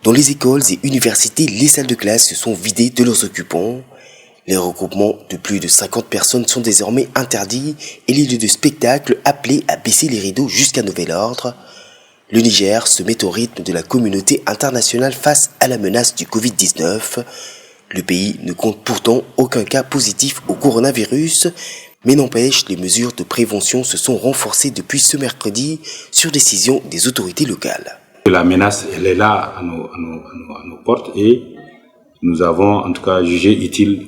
Dans les écoles et universités, les salles de classe se sont vidées de leurs occupants. Les regroupements de plus de 50 personnes sont désormais interdits et les lieux de spectacle appelés à baisser les rideaux jusqu'à nouvel ordre. Le Niger se met au rythme de la communauté internationale face à la menace du Covid-19. Le pays ne compte pourtant aucun cas positif au coronavirus, mais n'empêche, les mesures de prévention se sont renforcées depuis ce mercredi sur décision des autorités locales. La menace, elle est là à nos portes et nous avons en tout cas jugé utile,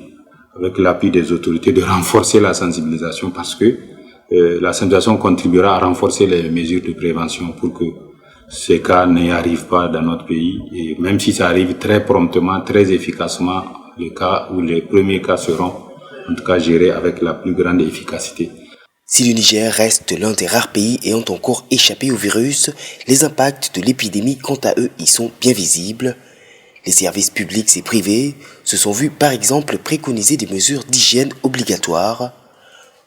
avec l'appui des autorités, de renforcer la sensibilisation parce que la sensibilisation contribuera à renforcer les mesures de prévention pour que ces cas n'y arrivent pas dans notre pays. Et même si ça arrive très promptement, très efficacement, les premiers cas seront en tout cas gérés avec la plus grande efficacité. Si le Niger reste l'un des rares pays ayant encore échappé au virus, les impacts de l'épidémie, quant à eux, y sont bien visibles. Les services publics et privés se sont vus par exemple préconiser des mesures d'hygiène obligatoires.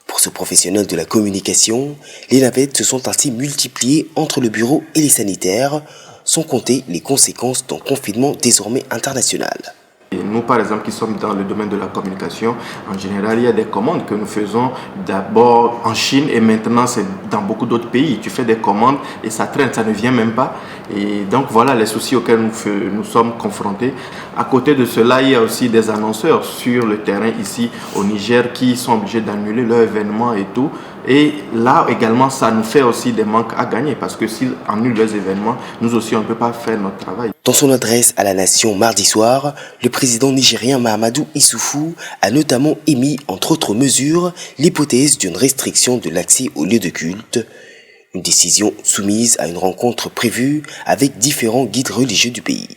Pour ce professionnel de la communication, les navettes se sont ainsi multipliées entre le bureau et les sanitaires, sans compter les conséquences d'un confinement désormais international. Nous, par exemple, qui sommes dans le domaine de la communication, en général, il y a des commandes que nous faisons d'abord en Chine et maintenant c'est dans beaucoup d'autres pays. Tu fais des commandes et ça traîne, ça ne vient même pas. Et donc voilà les soucis auxquels nous sommes confrontés. À côté de cela, il y a aussi des annonceurs sur le terrain ici au Niger qui sont obligés d'annuler leur événement et tout. Et là également, ça nous fait aussi des manques à gagner parce que s'ils annulent leurs événements, nous aussi on ne peut pas faire notre travail. Dans son adresse à la nation mardi soir, le président nigérien Mahamadou Issoufou a notamment émis, entre autres mesures, l'hypothèse d'une restriction de l'accès aux lieux de culte. Une décision soumise à une rencontre prévue avec différents guides religieux du pays.